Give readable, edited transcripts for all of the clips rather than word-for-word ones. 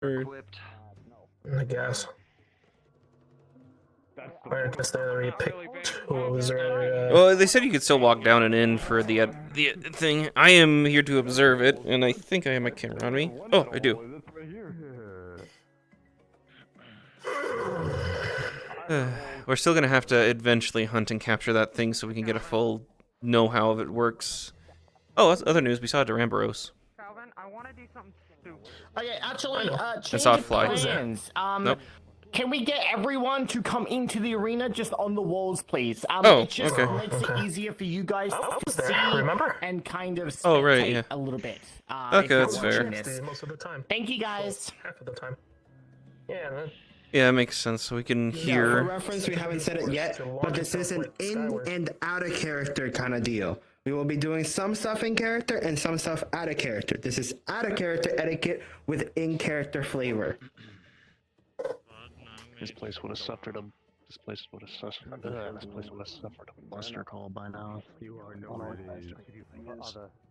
I guess. I guess they already picked who was there. Well, they said you could still walk down and in for the thing. I am here to observe it, and I think I have my camera on me. Oh, I do. We're still gonna have to eventually hunt and capture that thing so we can get a full know-how of it works. Oh, that's other news. We saw Duramboros. Calvin, I want to do something stupid. Okay, actually, change saw it of fly. plans. Nope. Can we get everyone to come into the arena just on the walls, please? Oh, it just okay. makes it easier for you guys to see remember? and kind of spectate Oh, right, yeah. a little bit. Okay, if you're that's fair. watching this. Most of the time. Thank you, guys. Half of the time. Yeah, man. Yeah, it makes sense. So we can For hear. reference, we haven't said it yet, but this is an in and out of character kind of deal. We will be doing some stuff in character and some stuff out of character. This is out of character etiquette with in character flavor. This place would have suffered a. This place would have suffered. This place would have suffered a buster call by now. You are nobody.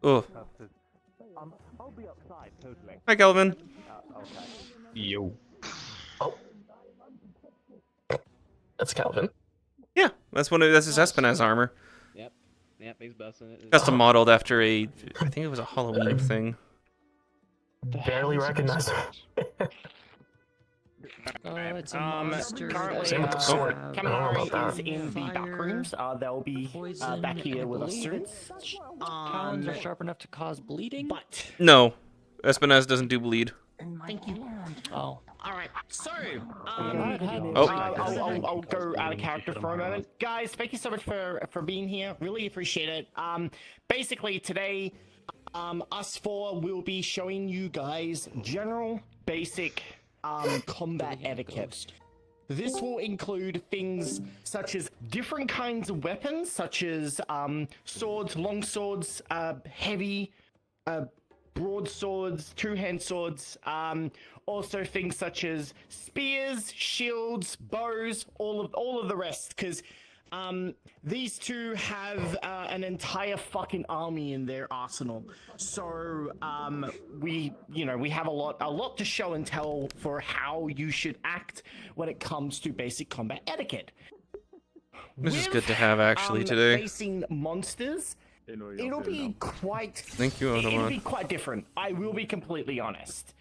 Oh. I'll be outside, totally. Hi, Kelvin. Okay. Yo. Oh. That's Calvin. Yeah, that's his Espinaz armor. Yep, he's busting it. Custom modeled after I think it was a Halloween thing. Barely recognized. It's a monster. Currently, Same with the sword. I don't know Kaminari about is that. in the back rooms. They'll be back here with us soon. Talons are sharp enough to cause bleeding. But No, Espinaz doesn't do bleed. thank you. Oh. All right, so Oh. I'll go out of character for a moment, guys. Thank you so much for being here. Really appreciate it. Basically today, us four will be showing you guys general basic combat etiquette. This will include things such as different kinds of weapons, such as swords, long swords, heavy, broadswords, two-hand swords, also things such as spears, shields, bows, all of the rest, because these two have an entire fucking army in their arsenal. So we have a lot to show and tell for how you should act when it comes to basic combat etiquette. This is good to have actually today. Facing monsters, it'll be quite. Thank you, It'll Otomon. be quite different. I will be completely honest.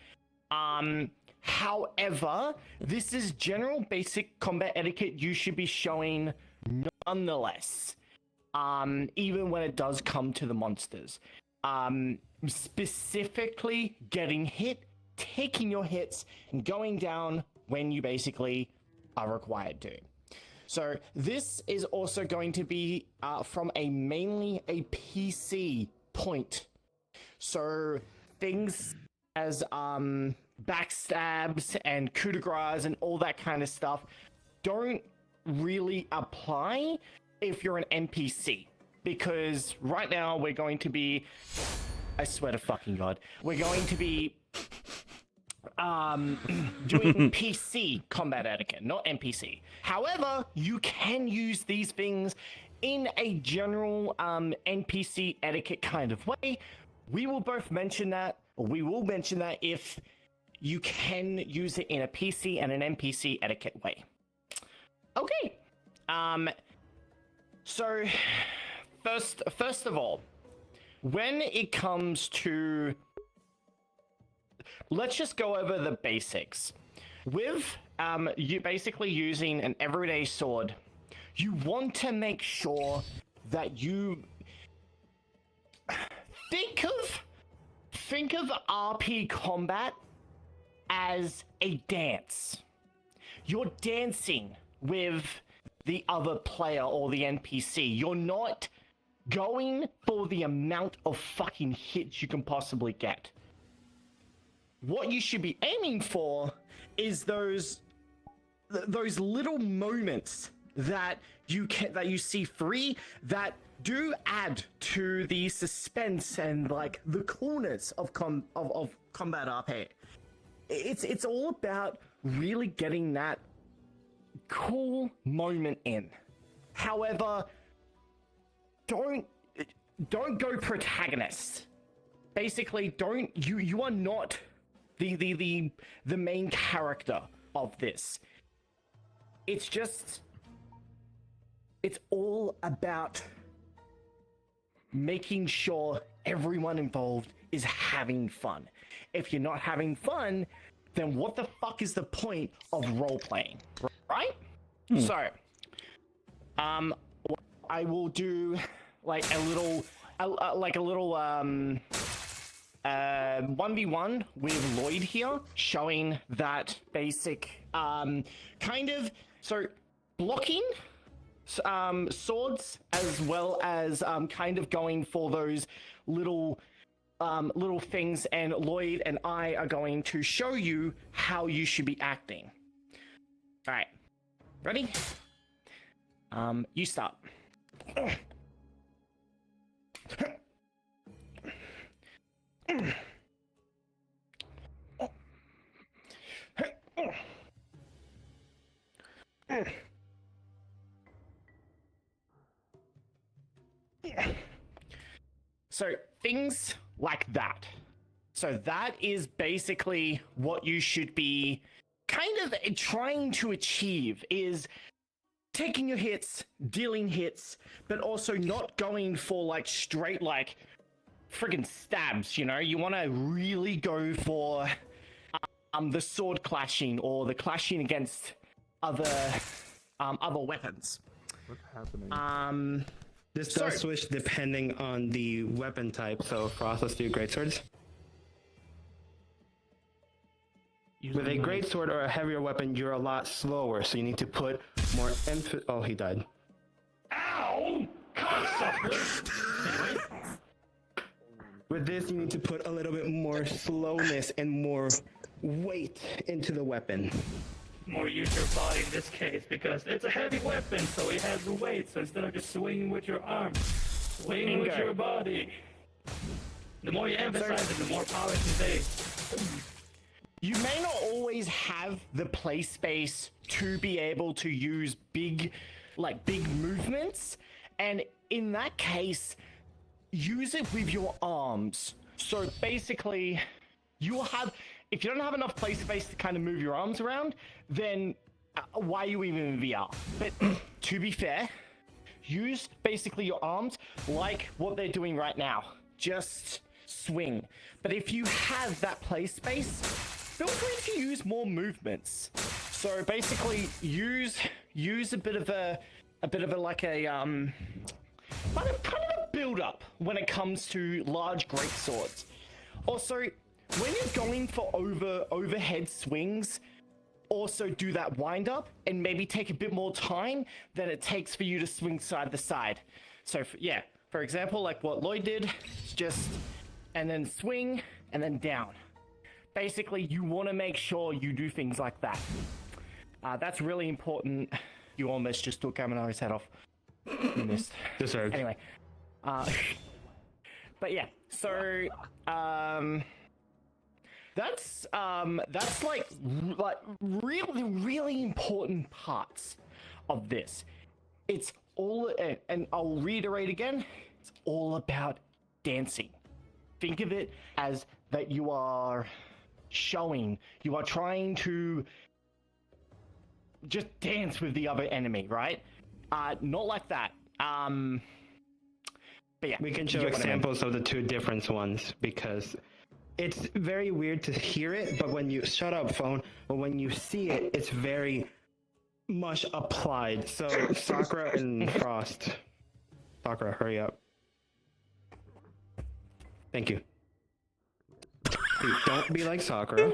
However, this is general basic combat etiquette you should be showing nonetheless. Even when it does come to the monsters. Specifically getting hit, taking your hits, and going down when you basically are required to. So this is also going to be from mainly a PC point. So things as backstabs and coup de grace and all that kind of stuff don't really apply if you're an NPC. Because right now we're going to be, I swear to fucking God, we're going to be doing PC combat etiquette, not NPC. However, you can use these things in a general NPC etiquette kind of way. We will both mention that, or we will mention that if you can use it in a PC and an NPC etiquette way. Okay. So first of all, when it comes to, let's just go over the basics. With you basically using an everyday sword, you want to make sure that you think of RP combat as a dance. You're dancing with the other player or the NPC. You're not going for the amount of fucking hits you can possibly get. What you should be aiming for is those little moments that you see free that do add to the suspense and like the coolness of combat RP. It's all about really getting that cool moment in. However, don't go protagonist. Basically, you are not the main character of this. It's all about making sure everyone involved is having fun. If you're not having fun, then what the fuck is the point of role playing, right? So, I will do like a little 1v1 with Lloyd here, showing that basic kind of blocking swords, as well as kind of going for those little things, and Lloyd and I are going to show you how you should be acting. All right, ready? You start. So things like that. So that is basically what you should be kind of trying to achieve, is taking your hits, dealing hits, but also not going for like straight like friggin' stabs, you know? You want to really go for the sword clashing or the clashing against other weapons. What's happening? This does switch depending on the weapon type. So Frost, let's do greatswords. With a greatsword or a heavier weapon, you're a lot slower, so you need to put more emphasis. Oh, he died. Ow! With this, you need to put a little bit more slowness and more weight into the weapon. More use your body in this case, because it's a heavy weapon, so it has weight. So instead of just swinging with your arms, swing with your body. The more you emphasize it, the more power it conveys. You may not always have the play space to be able to use big movements, and in that case, use it with your arms. So basically, you will have, if you don't have enough play space to kind of move your arms around, then why are you even in VR? But to be fair, use basically your arms like what they're doing right now. Just swing. But if you have that play space, feel free to use more movements. So basically, use a bit of a like a kind of a build up when it comes to large greatswords. Also, when you're going for overhead swings, also do that wind up and maybe take a bit more time than it takes for you to swing side to side. So for example, like what Lloyd did, just and then swing and then down. Basically, you want to make sure you do things like that. That's really important. You almost just took Kaminari's head off. You missed. Deserved. Anyway, but yeah, so that's like really important parts of this. It's all, and I'll reiterate again, it's all about dancing. Think of it as that you are trying to just dance with the other enemy, right? Not like that. But yeah, We can show you get what I mean. examples of the two different ones, because it's very weird to hear it, but when you shut up phone, but when you see it, it's very much applied. So Sakura and Frost. Sakura, hurry up. Thank you. Dude, don't be like Sakura.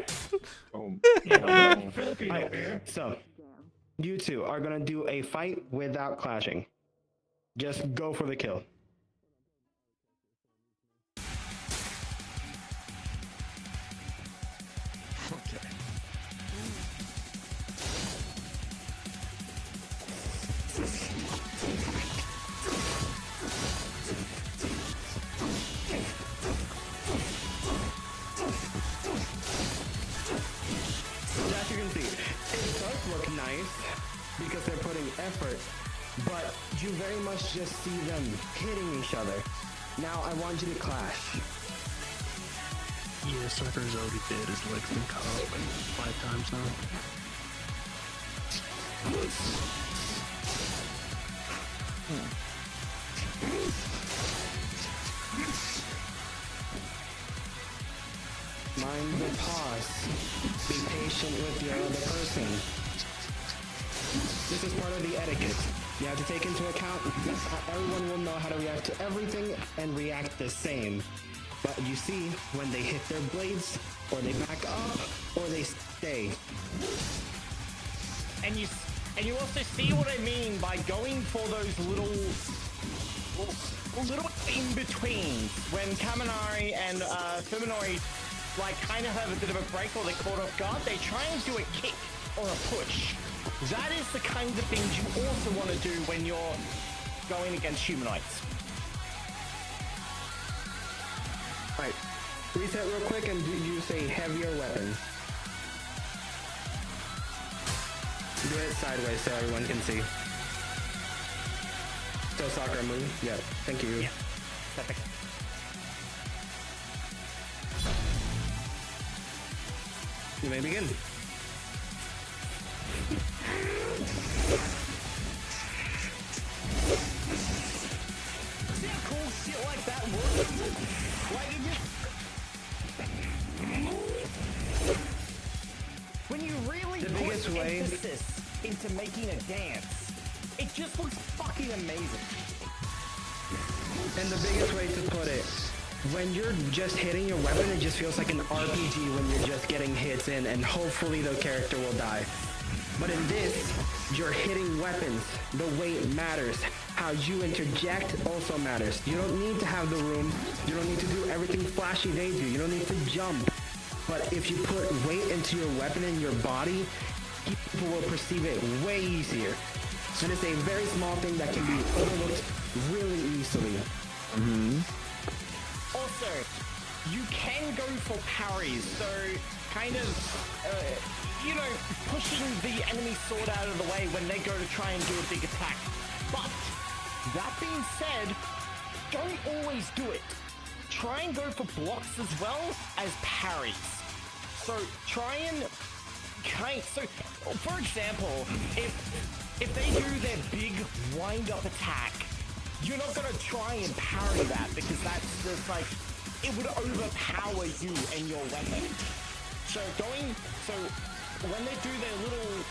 Alright, so you two are gonna do a fight without clashing. Just go for the kill. As you can see, it does look nice because they're putting effort, but you very much just see them hitting each other. Now I want you to clash. Yeah, Sucker's already dead. His leg's been cut off like 5 times now. Mind the pause. Be patient with your other person. This is part of the etiquette. You have to take into account that everyone will know how to react to everything and react the same. But you see, when they hit their blades, or they back up, or they stay. And you also see what I mean by going for those little in-betweens when Kaminari and humanoid like kind of have a bit of a break or they're caught off guard. They try and do a kick or a push. That is the kind of things you also want to do when you're going against humanoids. Alright, reset real quick and use a heavier weapon. Do it sideways so everyone can see. So Sakura move. Yeah, thank you. Yeah. Perfect. You may begin. See how cool shit like that works? Like it just... When you really put emphasis into making a dance, it just looks fucking amazing. And the biggest way to put it, when you're just hitting your weapon, it just feels like an RPG when you're just getting hits in and hopefully the character will die. But in this, you're hitting weapons. The weight matters. How you interject also matters. You don't need to have the room. You don't need to do everything flashy they do. You don't need to jump. But if you put weight into your weapon and your body, people will perceive it way easier. And it's a very small thing that can be overlooked really easily. Also, you can go for parries, so kind of, you know, pushing the enemy sword out of the way when they go to try and do a big attack. But, that being said, don't always do it. Try and go for blocks as well as parries. So, try and, so, for example, if they do their big wind-up attack, you're not gonna try and parry that because that's just like, it would overpower you and your weapon. So when they do their little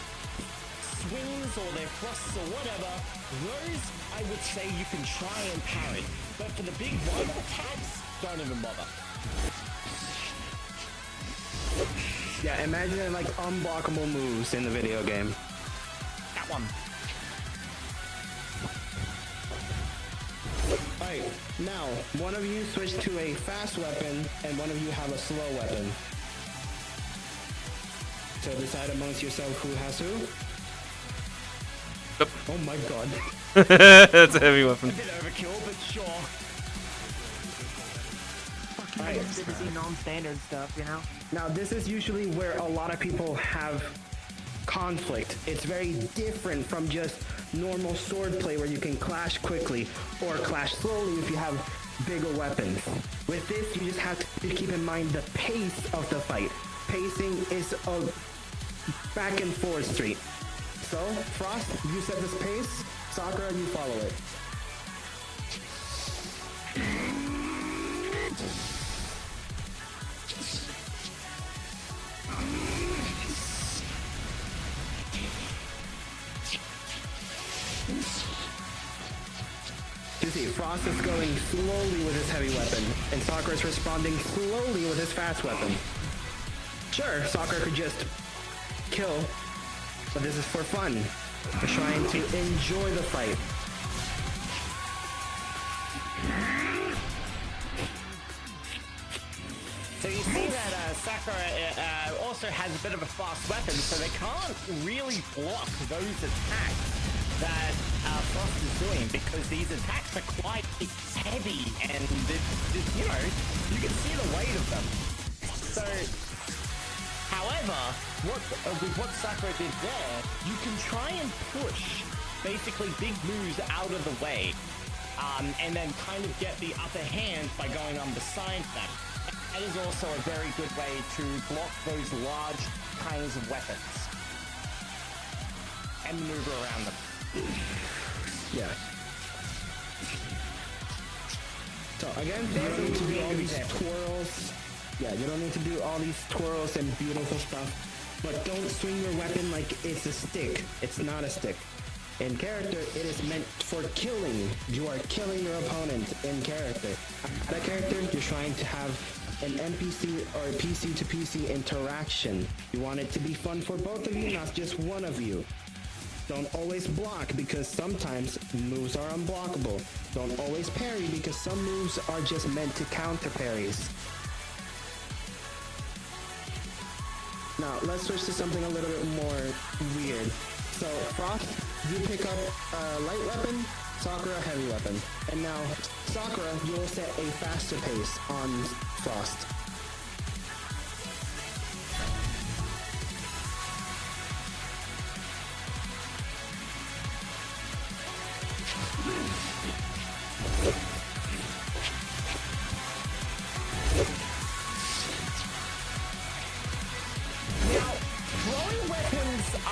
swings or their thrusts or whatever, those I would say you can try and parry. But for the big wind-up attacks, don't even bother. Yeah, imagine it like unblockable moves in the video game. That one. Alright, now, one of you switch to a fast weapon, and one of you have a slow weapon. So decide amongst yourself who has who. Yep. Oh my god. That's a heavy weapon. A bit overkill, but sure. I just did the non-standard stuff, you know? Now, this is usually where a lot of people have conflict. It's very different from just normal sword play where you can clash quickly or clash slowly if you have bigger weapons. With this, you just have to keep in mind the pace of the fight. Pacing is a back and forth street. So, Frost, you set this pace. Sakura, you follow it. You see, Frost is going slowly with his heavy weapon, and Sakura is responding slowly with his fast weapon. Sure, Sakura could just kill, but this is for fun. We're trying to enjoy the fight. So you see that Sakura also has a bit of a fast weapon, so they can't really block those attacks that Frost is doing because these attacks are quite heavy and, you know, you can see the weight of them. So, however, with what Sakura did there, you can try and push basically big moves out of the way and then kind of get the upper hand by going on beside them. It is also a very good way to block those large kinds of weapons and maneuver around them. Yeah. So again, you don't need to do all these twirls. Yeah, you don't need to do all these twirls and beautiful stuff. But don't swing your weapon like it's a stick. It's not a stick. In character, it is meant for killing. You are killing your opponent in character. Out of character, you're trying to have an NPC or a PC to PC interaction. You want it to be fun for both of you, not just one of you. Don't always block because sometimes moves are unblockable. Don't always parry because some moves are just meant to counter parries. Now, let's switch to something a little bit more weird. So, Frost, you pick up a light weapon, Sakura heavy weapon. And now, Sakura, you'll set a faster pace on Frost.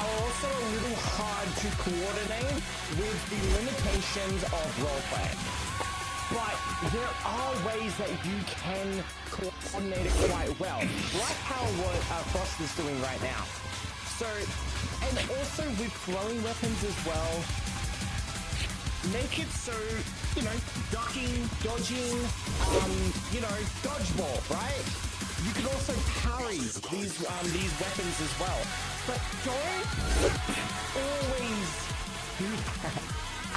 Also a little hard to coordinate with the limitations of roleplay. But there are ways that you can coordinate it quite well, like how what Frost is doing right now. So, and also with throwing weapons as well, make it so, you know, ducking, dodging, dodgeball, right? You can also parry these weapons as well. But don't always do that.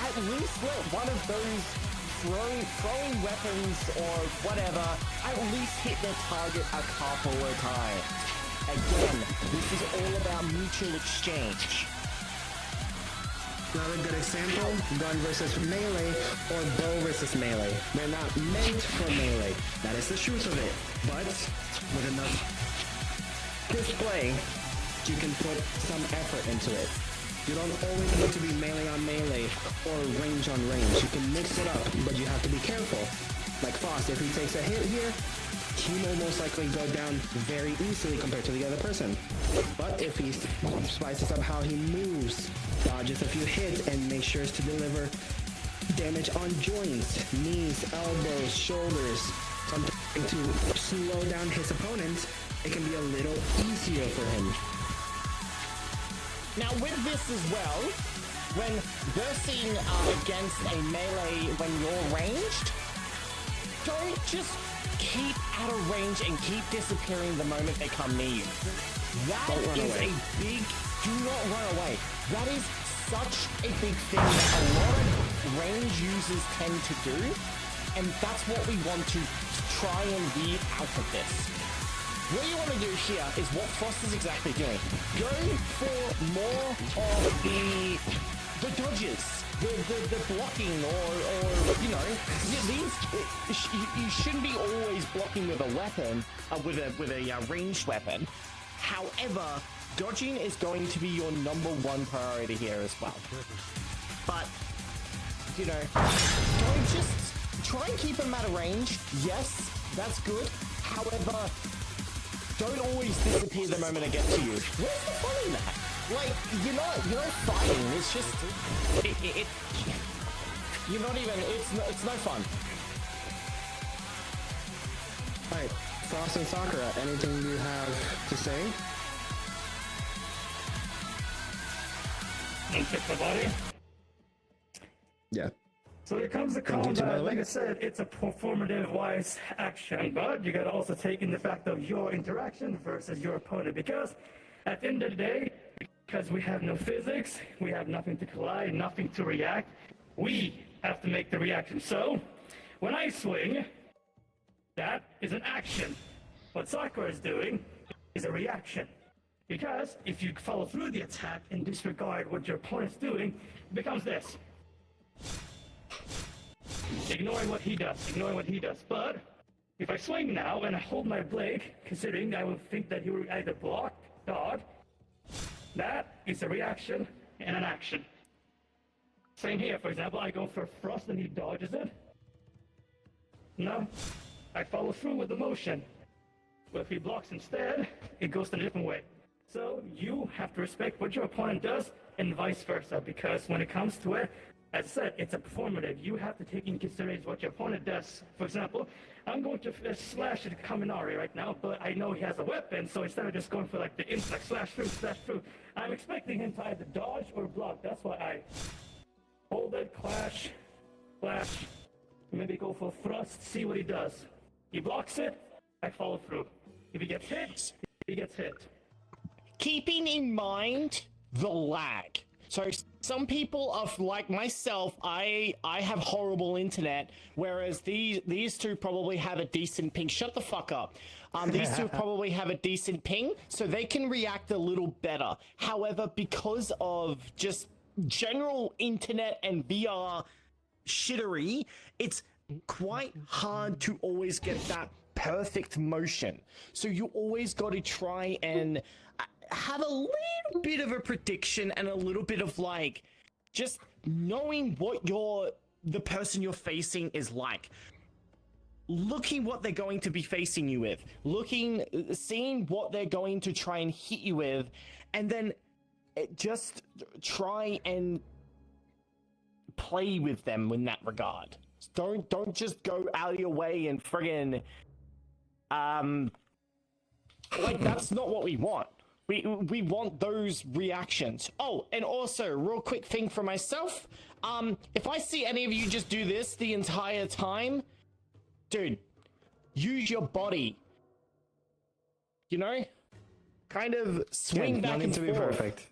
At least let one of those throwing weapons or whatever at least hit their target a couple of times. Again, this is all about mutual exchange. Another good example, gun versus melee or bow versus melee. They're not meant for melee. That is the truth of it. But with enough display, you can put some effort into it. You don't always need to be melee on melee or range on range. You can mix it up, but you have to be careful. Like Frost, if he takes a hit here, he will most likely go down very easily compared to the other person. But if he spices up how he moves, dodges a few hits, and makes sure to deliver damage on joints, knees, elbows, shoulders, something to slow down his opponent, it can be a little easier for him. Now with this as well, when bursting against a melee when you're ranged, don't just keep out of range and keep disappearing the moment they come near you. That is a big, do not run away. That is such a big thing that a lot of range users tend to do, and that's what we want to try and weed out of this. What you want to do here is what Frost is exactly doing. Go for more of the dodges, the blocking, or you know, you shouldn't be always blocking with a weapon, with a ranged weapon. However, dodging is going to be your #1 priority here as well. But you know, don't just try and keep them out of range. Yes, that's good. However, don't always disappear the moment I get to you. Where's the fun in that? Like, you're not fighting. It's just, you're not even, it's no fun. Alright, Frost and Sakura, anything you have to say? Don't fix my body. Yeah. So here comes the combat. Like I said, it's a performative-wise action, but you gotta also take in the fact of your interaction versus your opponent, because at the end of the day, because we have no physics, we have nothing to collide, nothing to react, we have to make the reaction. So, when I swing, that is an action. What Sakura is doing is a reaction. Because if you follow through the attack and disregard what your opponent's doing, it becomes this. Ignoring what he does. But if I swing now and I hold my blade, considering I will think that he will either block, dodge, that is a reaction and an action. Same here, for example, I go for Frost and he dodges it. No, I follow through with the motion. But if he blocks instead, it goes in a different way. So you have to respect what your opponent does and vice versa, because when it comes to it, as I said, it's a performative. You have to take into consideration what your opponent does. For example, I'm going to slash at Kaminari right now, but I know he has a weapon, so instead of just going for like the insect slash through, I'm expecting him to either dodge or block. That's why I hold it, clash, flash, maybe go for thrust, see what he does. He blocks it, I follow through. If he gets hit, he gets hit. Keeping in mind the lag. So some people are like myself, I have horrible internet, whereas these two probably have a decent ping. Shut the fuck up. These two probably have a decent ping, so they can react a little better. However, because of just general internet and VR shittery, it's quite hard to always get that perfect motion. So you always got to try and have a little bit of a prediction and a little bit of like just knowing what the person you're facing is like, looking what they're going to be facing you with, seeing what they're going to try and hit you with, and then just try and play with them in that regard. Don't just go out of your way and friggin' like that's not what we want. We want those reactions. Oh, and also, real quick thing for myself. If I see any of you just do this the entire time, dude, use your body. You know? Kind of swing back and forth. To be perfect.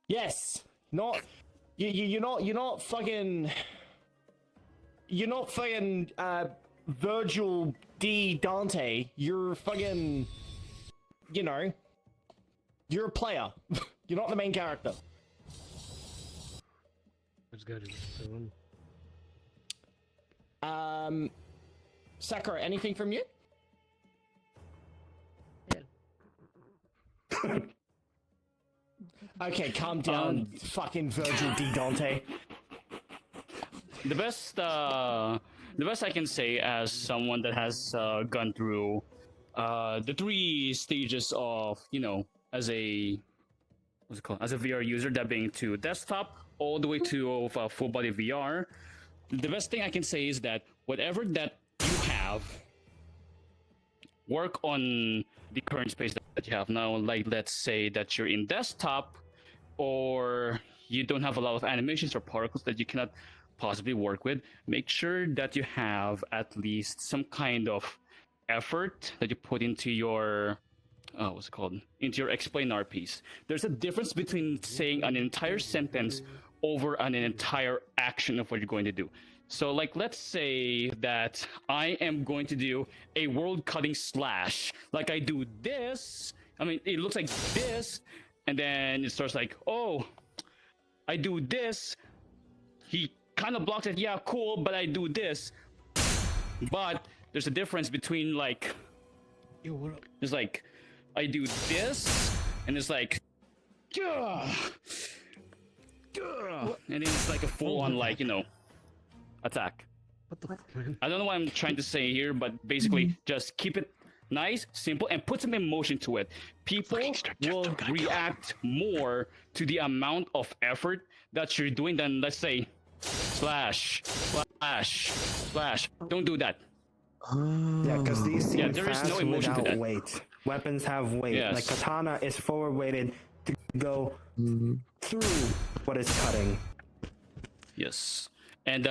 Yes. Not you're not fucking Virgil D. Dante. You're fucking, you know, you're a player. You're not the main character. Let's go to this one. Sakura, anything from you? Yeah. Okay, calm down, fucking Virgil D. Dante. The best I can say as someone that has gone through the 3 stages of, you know, as a VR user, that being to desktop all the way to full body VR, the best thing I can say is that whatever that you have, work on the current space that you have now. Like, let's say that you're in desktop, or you don't have a lot of animations or particles that you cannot possibly work with. Make sure that you have at least some kind of effort that you put into your into your explainer piece. There's a difference between saying an entire sentence over an entire action of what you're going to do. So, like, let's say that I am going to do a world-cutting slash. Like, I do this. I mean, it looks like this, and then it starts like, oh, I do this. He kind of blocks it. Yeah, cool, but I do this. But there's a difference between, like, there's like, I do this, and it's like, and then it's like a full-on, like, you know, attack. What the fuck, man? I don't know what I'm trying to say here, but basically just keep it nice, simple, and put some emotion to it. People will react more to the amount of effort that you're doing than, let's say, slash, slash, slash. Don't do that. Yeah, because these seem there is fast no emotion to without that. weight. Weapons have weight. Yes. Like katana is forward weighted to go through what is cutting. Yes. And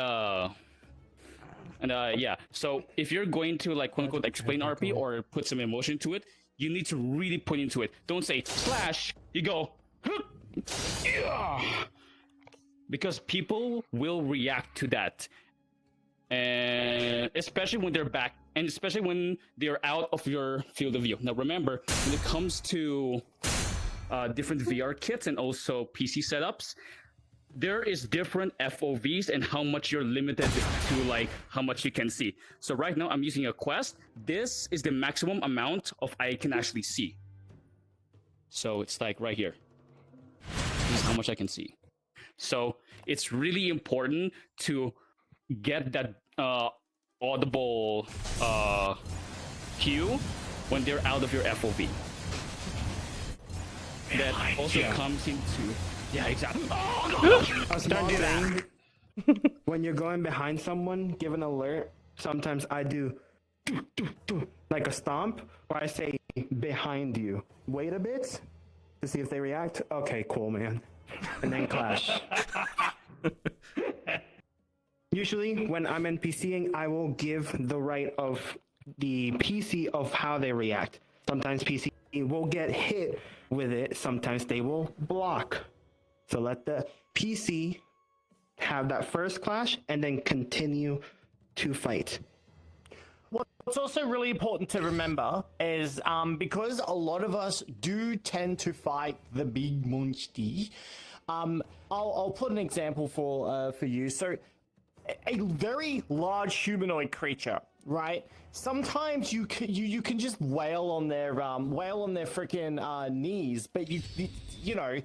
yeah. So if you're going to, like, quote unquote explain RP or put some emotion to it, you need to really put into it. Don't say slash. You go, because people will react to that, and especially when they're back, and especially when they're out of your field of view. Now remember, when it comes to different VR kits and also PC setups, there is different FOVs and how much you're limited to, like, how much you can see. So right now I'm using a Quest. This is the maximum amount of I can actually see. So it's like right here. This is how much I can see. So it's really important to get that audible cue when they're out of your FOV. That also comes into... Yeah, exactly. Oh, A small thing, when you're going behind someone, give an alert. Sometimes I do like a stomp, or I say behind you. Wait a bit to see if they react. Okay, cool, man. And then clash. Usually, when I'm NPCing, I will give the right of the PC of how they react. Sometimes PC will get hit with it. Sometimes they will block. So let the PC have that first clash and then continue to fight. What's also really important to remember is because a lot of us do tend to fight the big monster. I'll put an example for you. So, a very large humanoid creature, right? Sometimes you can just wail on their freaking knees, but you know.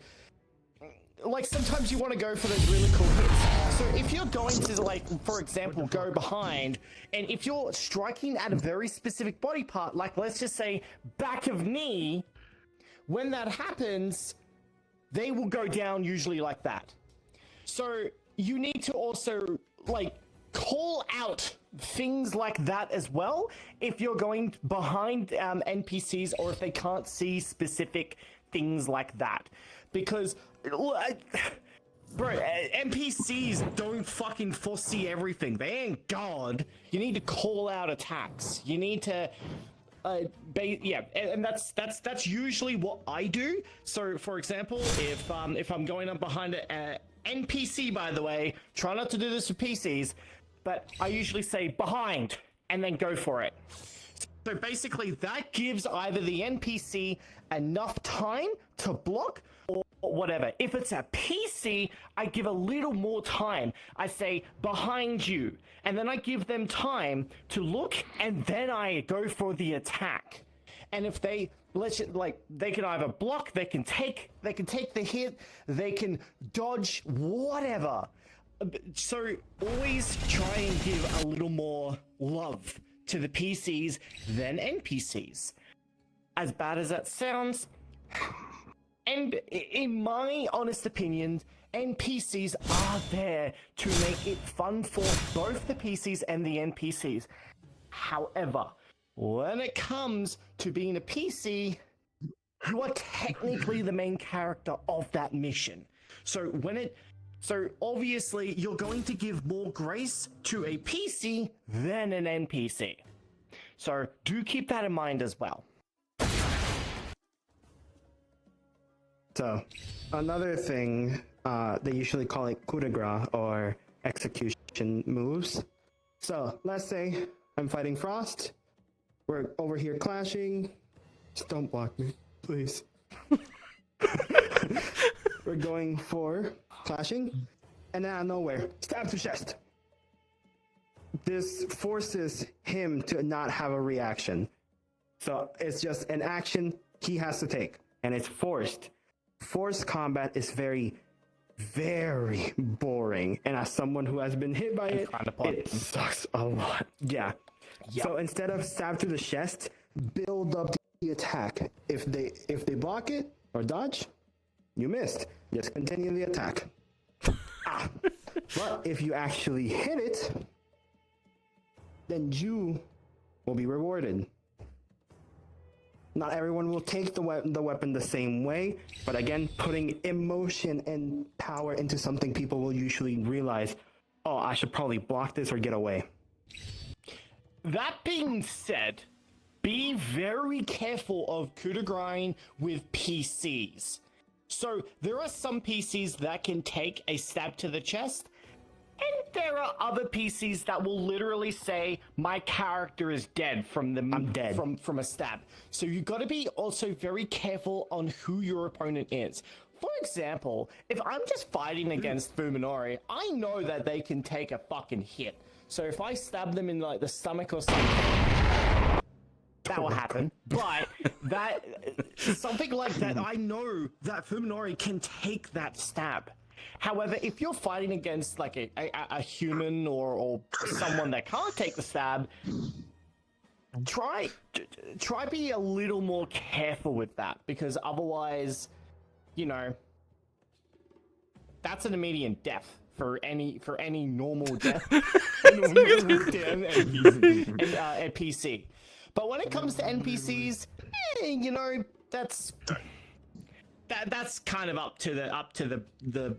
Like, sometimes you want to go for those really cool hits. So if you're going to, like, for example, go behind, and if you're striking at a very specific body part, like, let's just say back of knee, when that happens, they will go down usually like that. So you need to also, like, call out things like that as well if you're going behind NPCs, or if they can't see specific things like that. Because, bro, NPCs don't fucking foresee everything. They ain't God. You need to call out attacks. You need to, yeah, and that's usually what I do. So, for example, if I'm going up behind an NPC, by the way, try not to do this with PCs, but I usually say behind and then go for it. So basically, that gives either the NPC enough time to block or whatever. If it's a PC, I give a little more time. I say behind you, and then I give them time to look, and then I go for the attack. And if they they can either block, they can take the hit, they can dodge, whatever. So always try and give a little more love to the PCs than NPCs. As bad as that sounds, and in my honest opinion, NPCs are there to make it fun for both the PCs and the NPCs. However, when it comes to being a PC, you are technically the main character of that mission. So obviously you're going to give more grace to a PC than an NPC. So do keep that in mind as well. So, another thing, they usually call it coup de grace or execution moves. So, let's say I'm fighting Frost. We're over here clashing. Just don't block me, please. We're going for clashing, and then out of nowhere, stab to chest. This forces him to not have a reaction. So it's just an action he has to take, and it's forced. Forced combat is very, very boring, and as someone who has been hit by it sucks a lot. Yeah. Yep. So instead of stab to the chest, build up the attack. If they block it or dodge, you missed. Just continue the attack. But if you actually hit it, then you will be rewarded. Not everyone will take the weapon the same way, but again, putting emotion and power into something, people will usually realize, oh, I should probably block this or get away. That being said, be very careful of coup de grace with PCs. So there are some PCs that can take a stab to the chest, and there are other PCs that will literally say, my character is dead from a stab. So you got to be also very careful on who your opponent is. For example, if I'm just fighting against Fuminori, I know that they can take a fucking hit. So if I stab them in like the stomach or something, that will happen. But that something like that, I know that Fuminori can take that stab. However, if you're fighting against like a human or someone that can't take the stab, try be a little more careful with that, because otherwise, you know, that's an immediate death for any normal death NPC. But when it comes to NPCs, you know, that's kind of up to the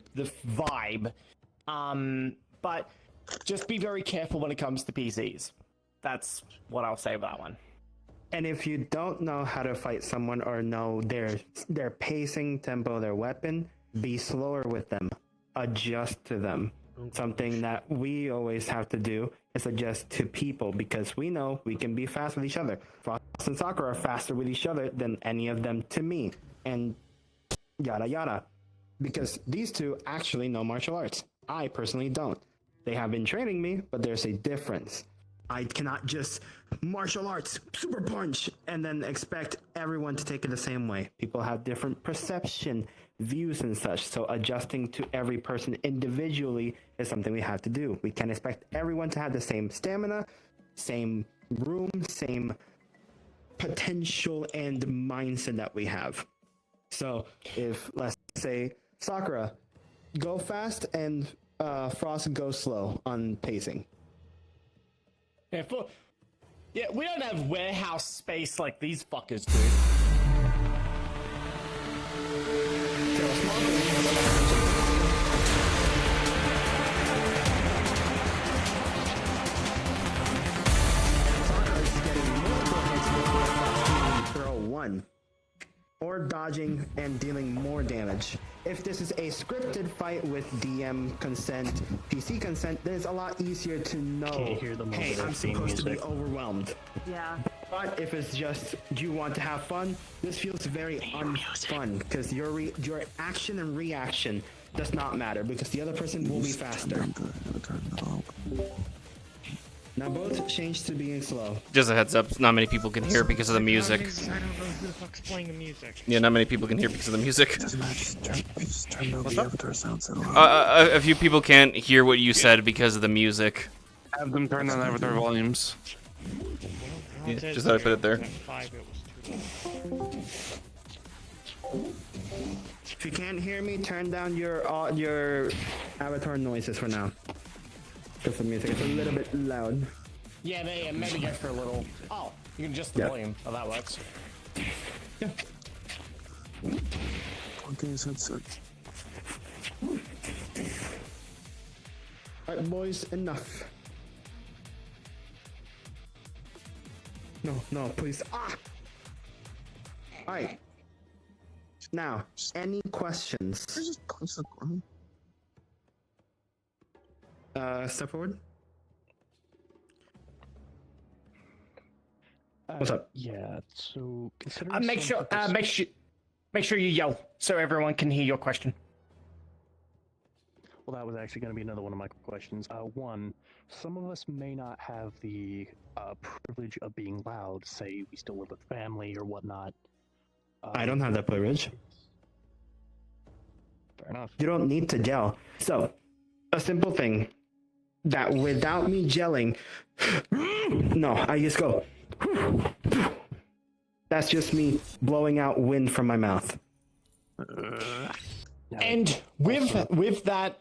vibe. But just be very careful when it comes to PCs. That's what I'll say about that one. And if you don't know how to fight someone or know their pacing, tempo, their weapon, be slower with them. Adjust to them. Something that we always have to do is adjust to people, because we know we can be fast with each other. Frost and Sakura are faster with each other than any of them to me. And yada yada. Because these two actually know martial arts. I personally don't. They have been training me, but there's a difference. I cannot just martial arts, super punch, and then expect everyone to take it the same way. People have different perception, views, and such. So adjusting to every person individually is something we have to do. We can't expect everyone to have the same stamina, same room, same potential and mindset that we have. So if, let's say, Sakura, go fast and Frost go slow on pacing. Yeah, we don't have warehouse space like these fuckers do. Sakura is getting multiple hits before Frost can even throw one. Or dodging and dealing more damage. If this is a scripted fight with DM consent, PC consent, then it's a lot easier to know, Can't hear them hey, over I'm the theme supposed to be music. overwhelmed. Yeah. But if it's just, do you want to have fun? This feels very unfun, because your action and reaction does not matter, because the other person will be faster. Now both change to being slow. Just a heads up, not many people can hear because of the music. I don't know who the fuck's playing the music. Yeah, not many people can hear because of the music. Sound A few people can't hear what you said because of the music. Have them turn on avatar volumes. Yeah, just thought I'd put it there. If you can't hear me, turn down your avatar noises for now. Because the music is a little bit loud. Yeah, maybe go for a little. Oh, you can adjust the volume. Oh, that works. Alright, boys, enough. No, please. Ah! Alright. Now, any questions? Step forward. What's up? Yeah, so considering Make sure you yell so everyone can hear your question. Well, that was actually going to be another one of my questions. One, some of us may not have the privilege of being loud. Say we still live with family or whatnot. I don't have that privilege. Fair enough. You don't need to gel. So, a simple thing that without me gelling, no, I just go. That's just me blowing out wind from my mouth. And with that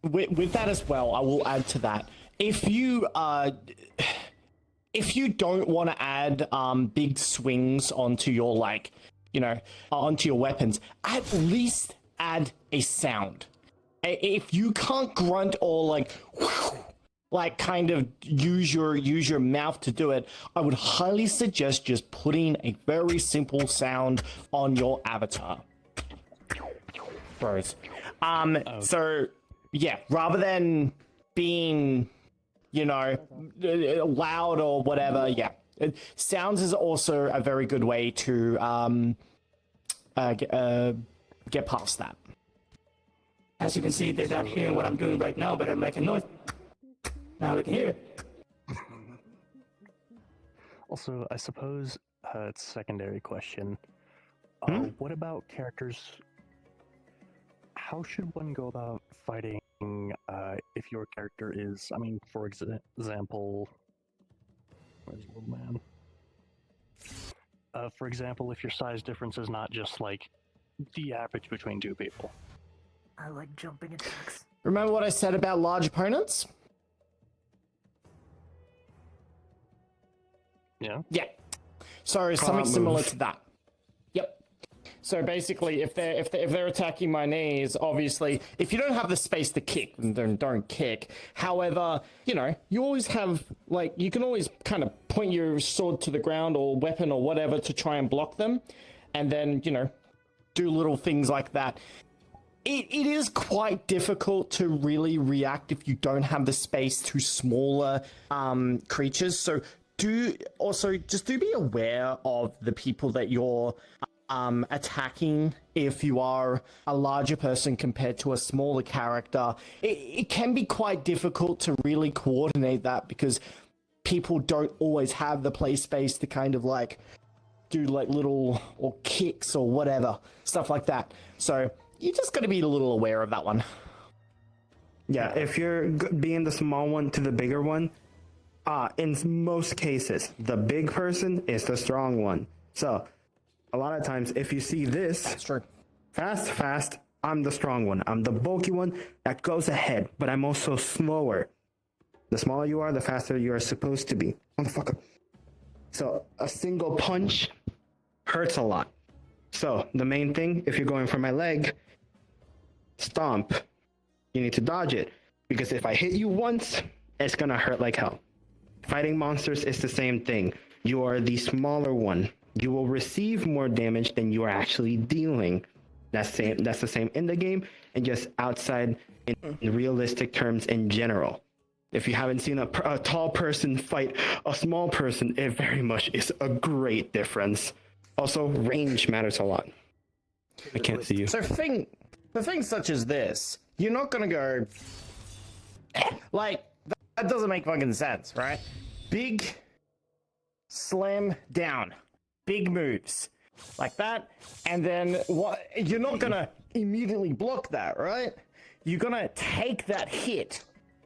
as well, I will add to that. If you don't want to add big swings onto your onto your weapons, at least add a sound. If you can't grunt or kind of use your mouth to do it, I would highly suggest just putting a very simple sound on your avatar. Bros. So yeah, rather than being, loud or whatever, yeah. Sounds is also a very good way to get past that. As you can see, they're not hearing what I'm doing right now, but I'm making noise. Now they can hear it. Also, I suppose it's a secondary question. What about characters? How should one go about fighting if your character is, for example, where's the little man? For example, if your size difference is not just like the average between two people. I like jumping attacks. Remember what I said about large opponents? Yeah. Yeah. So something similar to that. Yep. So basically, if they're attacking my knees, obviously, if you don't have the space to kick, then don't kick. However, you know, you always have, like, you can always kind of point your sword to the ground or weapon or whatever to try and block them, and then, you know, do little things like that. It is quite difficult to really react if you don't have the space to smaller creatures. So just be aware of the people that you're attacking. If you are a larger person compared to a smaller character, it can be quite difficult to really coordinate that because people don't always have the play space to kind of like do like little or kicks or whatever, stuff like that. So you just got to be a little aware of that one. Yeah, if you're being the small one to the bigger one, in most cases, the big person is the strong one. So a lot of times, if you see this, that's true. Fast, I'm the strong one. I'm the bulky one that goes ahead, but I'm also slower. The smaller you are, the faster you are supposed to be. Motherfucker. So a single punch hurts a lot. So the main thing, if you're going for my leg, stomp. You need to dodge it, because if I hit you once, it's gonna hurt like hell. Fighting monsters is the same thing. You are the smaller one. You will receive more damage than you are actually dealing. That's the same in the game and just outside in realistic terms in general. If you haven't seen a tall person fight a small person, it very much is a great difference. Also, range matters a lot. I can't see you. So for things such as this, you're not gonna go like that doesn't make fucking sense, right? Big slam down, big moves like that, and then what? You're not gonna immediately block that, right? You're gonna take that hit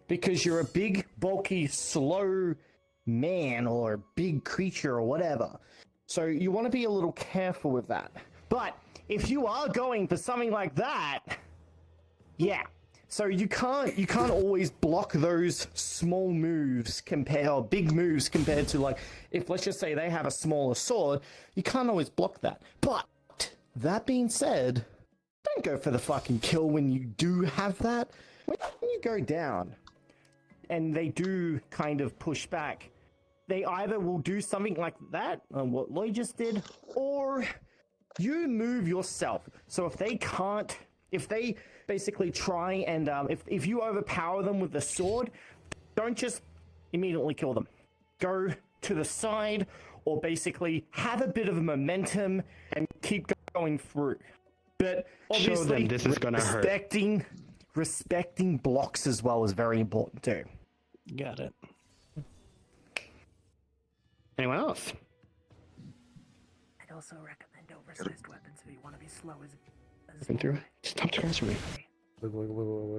because you're a big, bulky, slow man or big creature or whatever. So you want to be a little careful with that. But if you are going for something like that, yeah. So you can't always block those small moves big moves compared to, like, if let's just say they have a smaller sword, you can't always block that. But that being said, don't go for the fucking kill when you do have that. When you go down and they do kind of push back, they either will do something like that, what Lloyd just did, or you move yourself. So if they basically try and if you overpower them with the sword, don't just immediately kill them. Go to the side, or basically have a bit of momentum and keep going through. But obviously, show them this is gonna hurt. Respecting blocks as well is very important too. Got it. Anyone else? I'd also recommend oversized weapons if you want to be slow as Been through. Stop transferring me.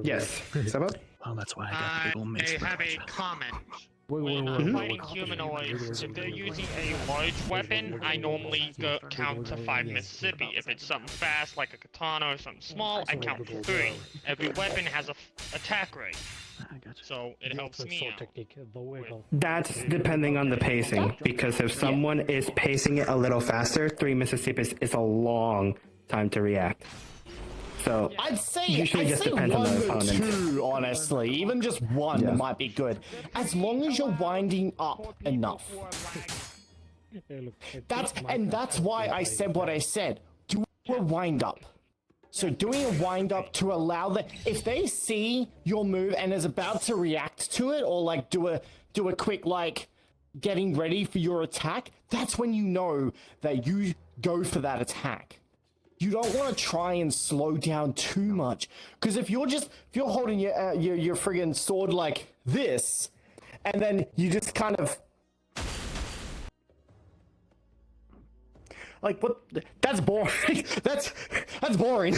Yes. Step up. Oh, that's why I got the big old mace. I have a comment. When I'm fighting humanoids, if they're using a large weapon, I normally count to 5 Mississippi. If it's something fast, like a katana or something small, I count to 3. Every weapon has a attack rate, so it helps me out. That's depending on the pacing, because if someone is pacing it a little faster, 3 Mississippis is a long time to react. So I'd say usually just depends on the opponent. 2, honestly. Even just one might be good, as long as you're winding up enough. That's why I said what I said. Do a wind up. So doing a wind up to allow if they see your move and is about to react to it, or like do a quick like getting ready for your attack, that's when you know that you go for that attack. You don't want to try and slow down too much, because if you're holding your friggin' sword like this, and then you just kind of like what? That's boring. that's boring.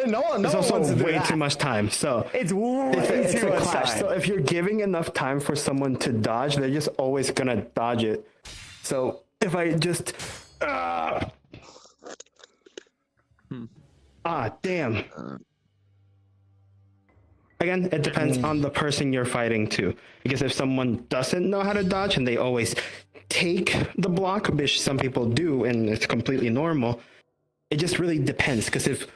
no one also wants to do way that. too much time. So it's way too much time. So if you're giving enough time for someone to dodge, they're just always gonna dodge it. So if I just Damn. Again, it depends on the person you're fighting too. Because if someone doesn't know how to dodge and they always take the block, which some people do, and it's completely normal, it just really depends. Because if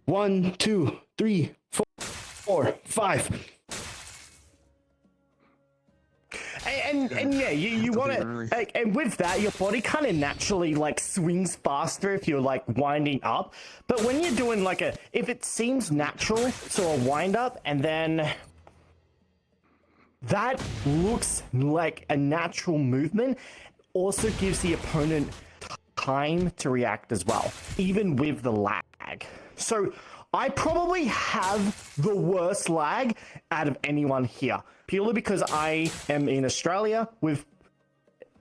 1, 2, 3, 4, 5. And yeah, you want to, and with that, your body kind of naturally like swings faster if you're like winding up. But when you're doing like if it seems natural, so a wind up, and then that looks like a natural movement, also gives the opponent time to react as well, even with the lag. So I probably have the worst lag out of anyone here, purely because I am in Australia.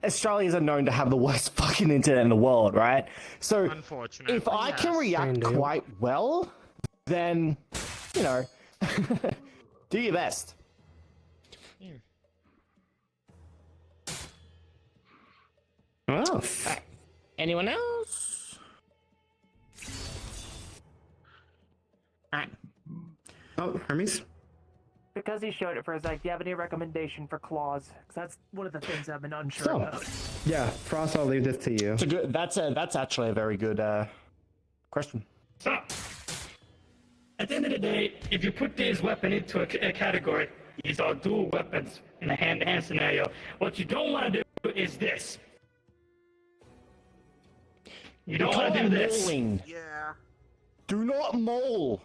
Australians are known to have the worst fucking internet in the world, right? So if I can react quite well, then, you know, do your best. Oh. Anyone else? Oh, Hermes? Because he showed it first, like, do you have any recommendation for claws? Because that's one of the things I've been unsure about. Yeah, Frost, I'll leave this to you. That's actually a very good question. So, at the end of the day, if you put this weapon into a category, these are dual weapons in a hand-to-hand scenario. What you don't want to do is this. You don't want to do this. Mauling. Yeah. Do not maul.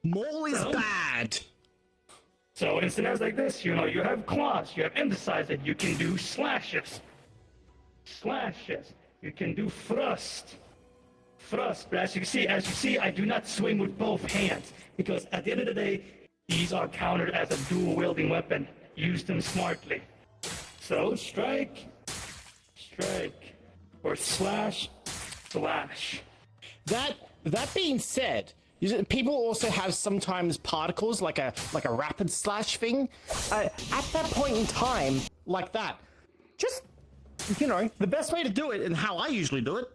Maul is bad. So in scenarios like this, you know, you have claws, you have incisors, you can do slashes. You can do thrust. But as you see, I do not swing with both hands, because at the end of the day, these are countered as a dual-wielding weapon. Use them smartly. So strike, or slash. That being said, people also have sometimes particles like a rapid slash thing. At that point in time, like that, just, you know, the best way to do it, and how I usually do it,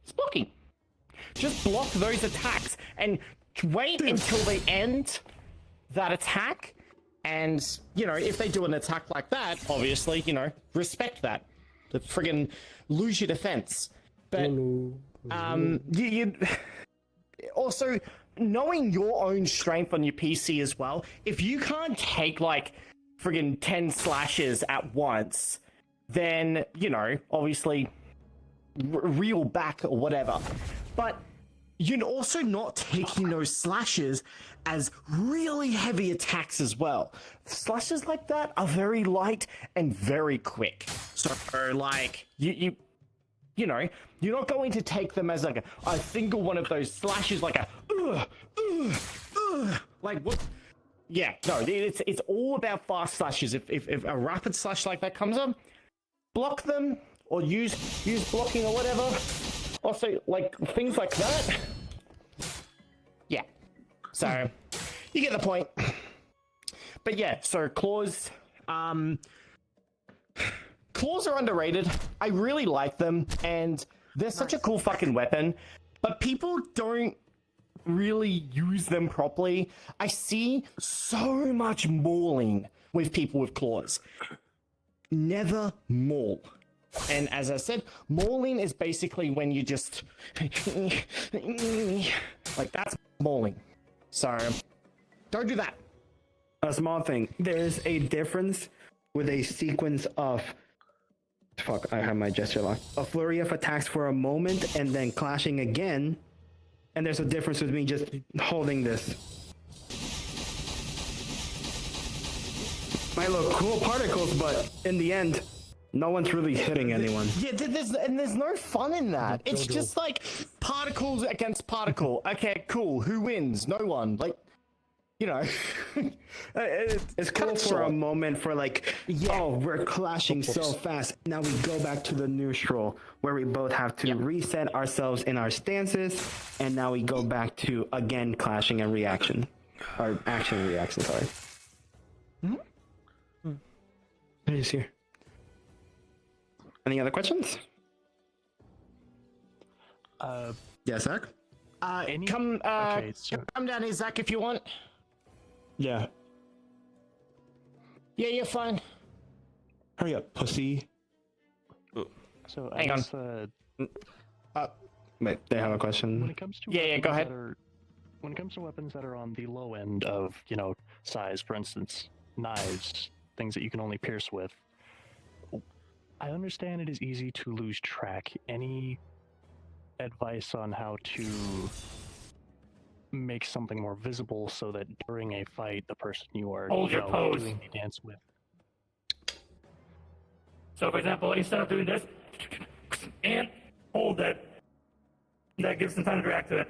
is blocking. Just block those attacks and wait until they end that attack. And, you know, if they do an attack like that, obviously, you know, respect that. To friggin' lose your defense. But you also, knowing your own strength on your PC as well, if you can't take like friggin' 10 slashes at once, then, you know, obviously reel back or whatever. But you're also not taking those slashes as really heavy attacks as well. Slashes like that are very light and very quick. So like you know, you're not going to take them as like a single one of those slashes, like a like what? Yeah, no, it's all about fast slashes. If a rapid slash like that comes up, block them or use blocking or whatever. Also, like things like that. Yeah. So you get the point. But yeah, so claws. Claws are underrated. I really like them, and they're such a cool fucking weapon, but people don't really use them properly. I see so much mauling with people with claws. Never maul. And as I said, mauling is basically when you just like, that's mauling. So don't do that. A small thing. There's a difference with a sequence of fuck, I have my gesture locked. A flurry of attacks for a moment and then clashing again. And there's a difference with me just holding this. Might look cool particles, but in the end, no one's really hitting anyone. Yeah, there's no fun in that. It's just like particles against particle. Okay, cool. Who wins? No one. Like, you know, it's cool for a moment for like, oh, we're clashing so fast. Now we go back to the neutral where we both have to reset ourselves in our stances, and now we go back to again clashing and reaction, or action and reaction. Sorry. It is here. Any other questions? Yeah, Zach? Come so come down here, Zach, if you want. Yeah. Yeah, you're fine. Hurry up, pussy. so I Hang on. guess, Wait, they have a question. when it comes to Yeah, go weapons ahead. when it comes to weapons that are on the low end of, size, for instance, knives, things that you can only pierce with, I understand it is easy to lose track. Any advice on how to make something more visible so that during a fight, the person you are Hold your pose. doing the dance with? So, for example, instead of doing this, and hold it, that gives them time to react to it.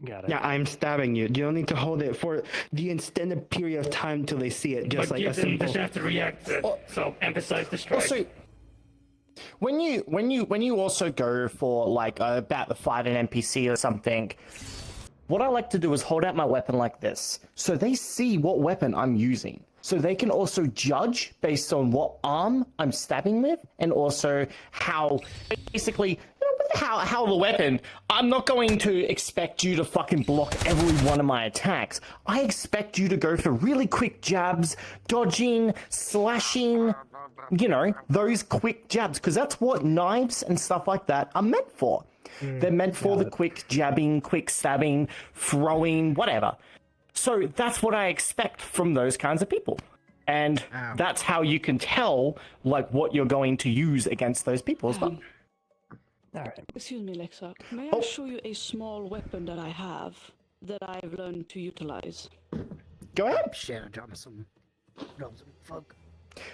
Got it. Yeah, I'm stabbing you. You don't need to hold it for the extended period of time till they see it. Just But like a give them the simple. chance to react to it. So, emphasize the strike. Also, when you also go for like about to fight an NPC or something, what I like to do is hold out my weapon like this, so they see what weapon I'm using, so they can also judge based on what arm I'm stabbing with, and also how basically. How the weapon, I'm not going to expect you to fucking block every one of my attacks. I expect you to go for really quick jabs, dodging, slashing, those quick jabs, because that's what knives and stuff like that are meant for. They're meant for the quick jabbing, quick stabbing, throwing, whatever. So that's what I expect from those kinds of people. And that's how you can tell, like, what you're going to use against those people as well. All right. Excuse me, Lexa. May I show you a small weapon that I have that I've learned to utilize? Go ahead. Shit, I dropped some. Fuck.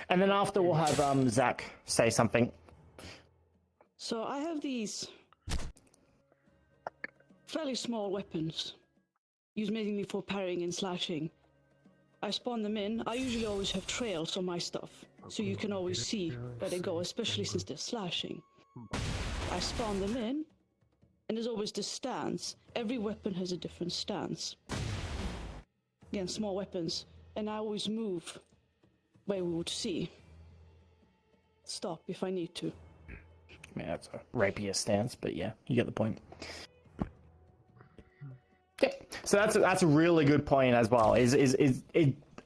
And then after we'll have Zach say something. So I have these fairly small weapons, used mainly for parrying and slashing. I spawn them in. I usually always have trails on my stuff, so you can always see where they go, especially since they're slashing. I spawn them in, and there's always this stance. Every weapon has a different stance. Again, small weapons, and I always move where we would see. Stop if I need to. I mean, that's a rapier stance, but yeah, you get the point. Okay, so that's a really good point as well. Is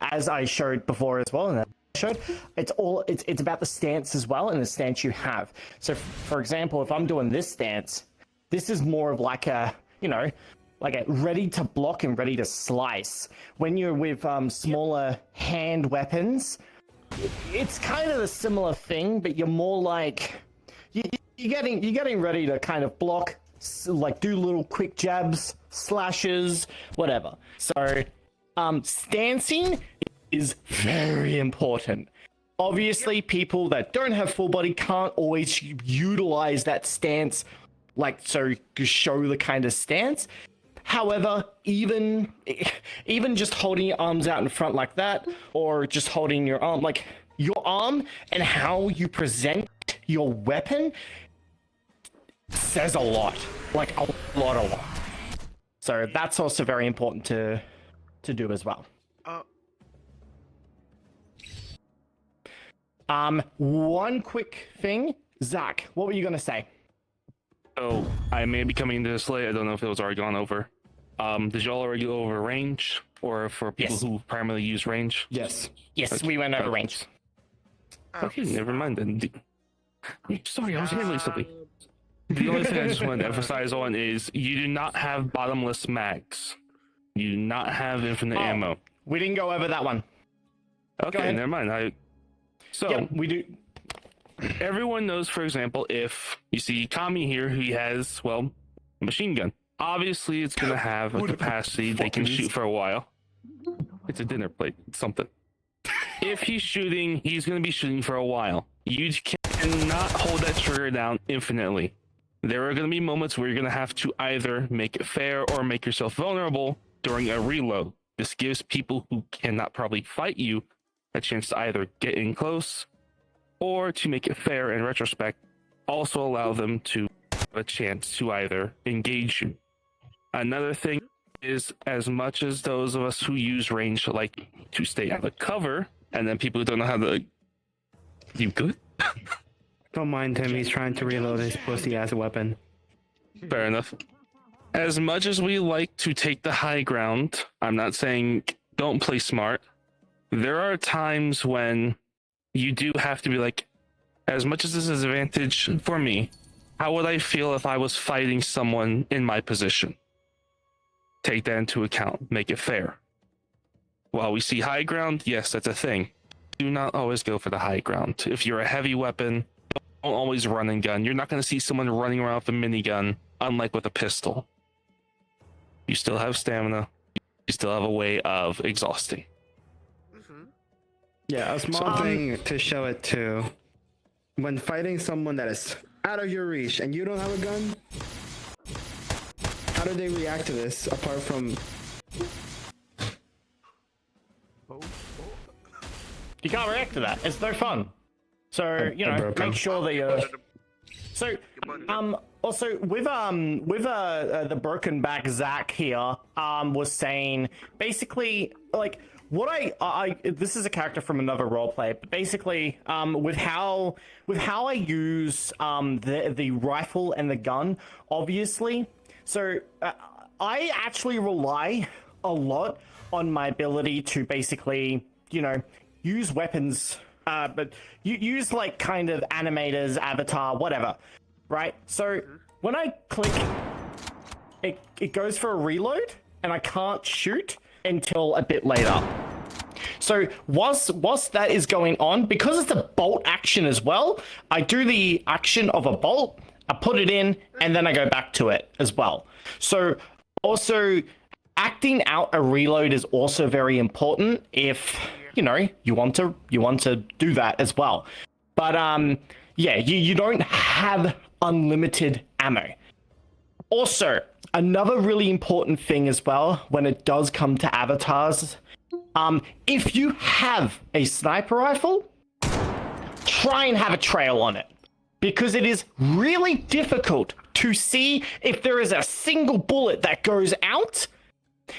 as I showed before as well, and it's about the stance as well, and the stance you have. So for example, if I'm doing this stance, this is more of like a ready to block and ready to slice. When you're with smaller hand weapons, it's kind of a similar thing, but you're more like you're getting ready to kind of block, like do little quick jabs, slashes, whatever. So stancing is very important. Obviously, people that don't have full body can't always utilize that stance, so to show the kind of stance. However, even just holding your arms out in front like that, or just holding your arm, like your arm and how you present your weapon says a lot, like a lot. So that's also very important to do as well. One quick thing, Zach, what were you gonna say? Oh, I may be coming to this late. I don't know if it was already gone over. Did y'all already go over range, or for people Yes. who primarily use range? Yes, we went over range. Okay, never mind then. Sorry, I was handling something. The only thing I just want to emphasize on is you do not have bottomless mags. You do not have infinite ammo. We didn't go over that one. Okay, ahead. never mind. Yeah, we do. Everyone knows, for example, if you see Kami here, he has, a machine gun. Obviously, it's going to have a capacity they can shoot for a while. It's a dinner plate. It's something. If he's shooting, he's going to be shooting for a while. You cannot hold that trigger down infinitely. There are going to be moments where you're going to have to either make it fair or make yourself vulnerable during a reload. This gives people who cannot probably fight you a chance to either get in close, or to make it fair in retrospect, also allow them to have a chance to either engage you. Another thing is, as much as those of us who use range like to stay out of cover, and then people who don't know how to... You good? Don't mind him, he's trying to reload his pussy ass weapon. Fair enough. As much as we like to take the high ground, I'm not saying don't play smart. There are times when you do have to be like, as much as this is an advantage for me, how would I feel if I was fighting someone in my position? Take that into account. Make it fair. While we see high ground, yes, that's a thing. Do not always go for the high ground. If you're a heavy weapon, don't always run and gun. You're not going to see someone running around with a minigun, unlike with a pistol. You still have stamina. You still have a way of exhausting. Yeah, a small thing to show it too. When fighting someone that is out of your reach and you don't have a gun, how do they react to this apart from... You can't react to that. It's no fun. So, you know, make sure that you're... So, also, with the broken back Zach here, was saying, basically, like, what this is a character from another roleplay, but basically, with how I use, the rifle and the gun, obviously, so, I actually rely a lot on my ability to basically, you know, use weapons, but you use like kind of animators, avatar, whatever, right? So when I click, it goes for a reload, and I can't shoot until a bit later. So whilst that is going on, because it's a bolt action as well, I do the action of a bolt, I put it in, and then I go back to it as well. So also acting out a reload is also very important if, you know, you want to do that as well. But yeah, you don't have unlimited ammo. Also, another really important thing as well when it does come to avatars, if you have a sniper rifle, try and have a trail on it, because it is really difficult to see if there is a single bullet that goes out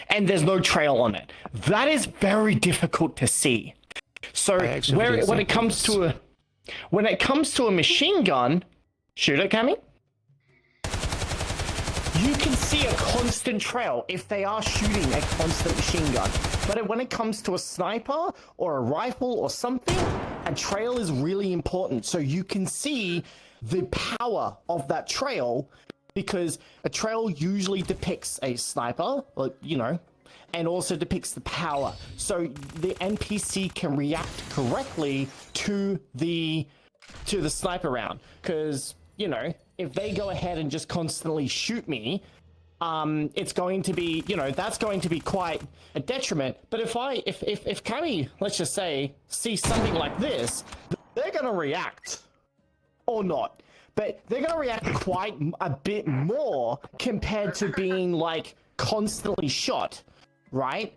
and there's no trail on it. That is very difficult to see. So when it comes to a machine gun, shoot it, Cammy. You can see a constant trail if they are shooting a constant machine gun. But when it comes to a sniper or a rifle or something, a trail is really important. So you can see the power of that trail, because a trail usually depicts a sniper, like, you know, and also depicts the power. So the NPC can react correctly to the sniper round. Because, you know, if they go ahead and just constantly shoot me, it's going to be, you know, that's going to be quite a detriment. But if Cammy, let's just say, sees something like this, they're going to react. Or not. But they're going to react quite a bit more compared to being, like, constantly shot, right?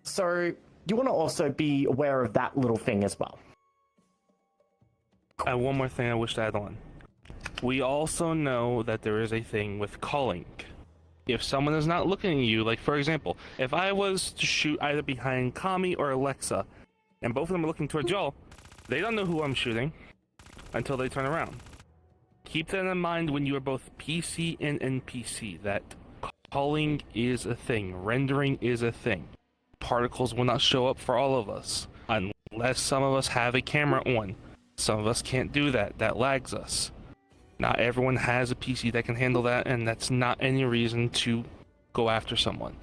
So you want to also be aware of that little thing as well. One more thing I wish to add on. We also know that there is a thing with calling. If someone is not looking at you, like, for example, if I was to shoot either behind Kami or Alexa, and both of them are looking towards y'all, they don't know who I'm shooting until they turn around. Keep that in mind when you are both PC and NPC, that calling is a thing, rendering is a thing. Particles will not show up for all of us, unless some of us have a camera on. Some of us can't do that, that lags us. Not everyone has a PC that can handle that, and that's not any reason to go after someone.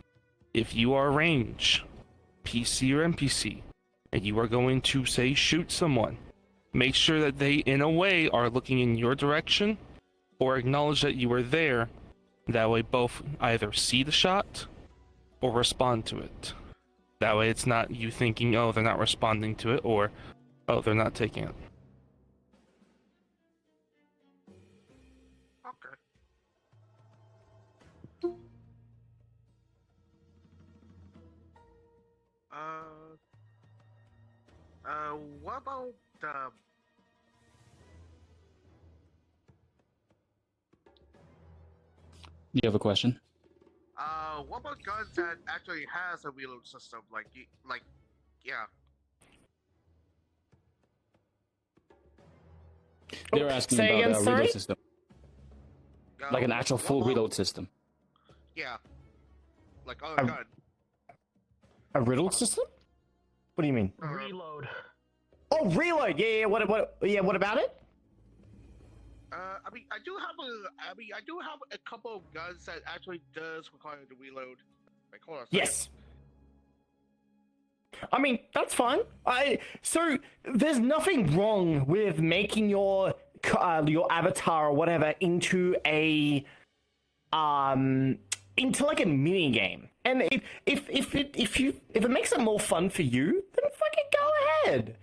If you are range, PC or NPC, and you are going to, say, shoot someone, make sure that they, in a way, are looking in your direction or acknowledge that you are there. That way both either see the shot or respond to it. That way it's not you thinking, oh, they're not responding to it, or, oh, they're not taking it. What about You have a question? what about guns that actually has a reload system? Yeah. They were asking Say about again, sorry? reload system. Like an actual full what- reload system. Yeah. Like on a gun. A riddle system? What do you mean? Reload. Oh, reload. Yeah. What about it? I mean, I do have a couple of guns that actually does require to reload. Like, hold on a second. Yes. I mean, that's fine. So there's nothing wrong with making your avatar or whatever into like a mini game. And if it makes it more fun for you, then fucking go ahead.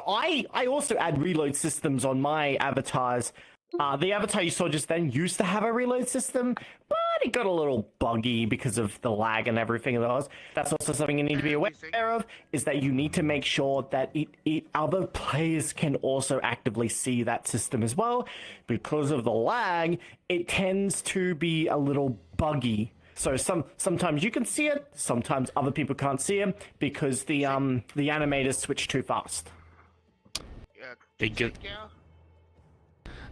I also add reload systems on my avatars. The avatar you saw just then used to have a reload system, but it got a little buggy because of the lag and everything else. That's also something you need to be aware of, is that you need to make sure that other players can also actively see that system as well. Because of the lag, it tends to be a little buggy. So sometimes you can see it, sometimes other people can't see it because the animators switch too fast.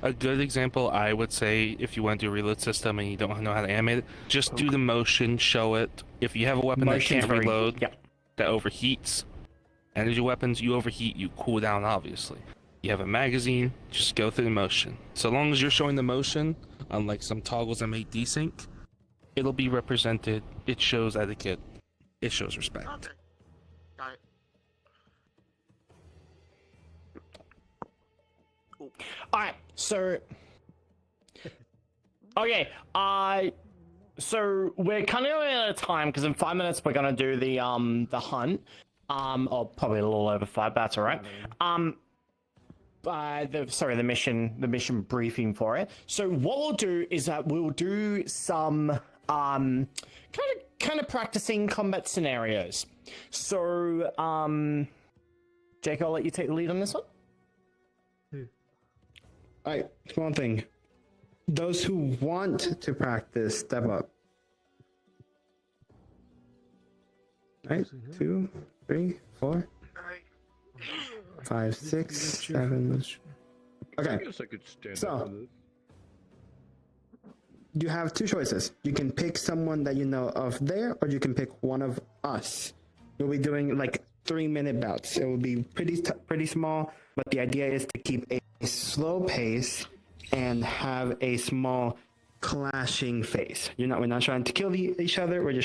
A good example, I would say, if you want to do a reload system and you don't know how to animate it, just do the motion, show it. If you have a weapon that can't reload, that overheats, energy weapons, you overheat, you cool down, obviously. You have a magazine, just go through the motion. So long as you're showing the motion, unlike some toggles that make desync, it'll be represented, it shows etiquette, it shows respect. Okay. Got it. Alright, so... Okay, so we're kind of running out of time, because in 5 minutes we're gonna do the hunt. Or probably a little over 5, but that's alright. The mission briefing for it. So what we'll do is that we'll do some kind of practicing combat scenarios. So Jake, I'll let you take the lead on this one. Alright, one thing. Those who want to practice, step up. Alright, 2, 3, 4, 5, 6, 7. Okay, so you have 2 choices. You can pick someone that you know of there, or you can pick one of us. We'll be doing like 3-minute bouts. It will be pretty small, but the idea is to keep a slow pace and have a small clashing phase. We're not trying to kill each other. We're just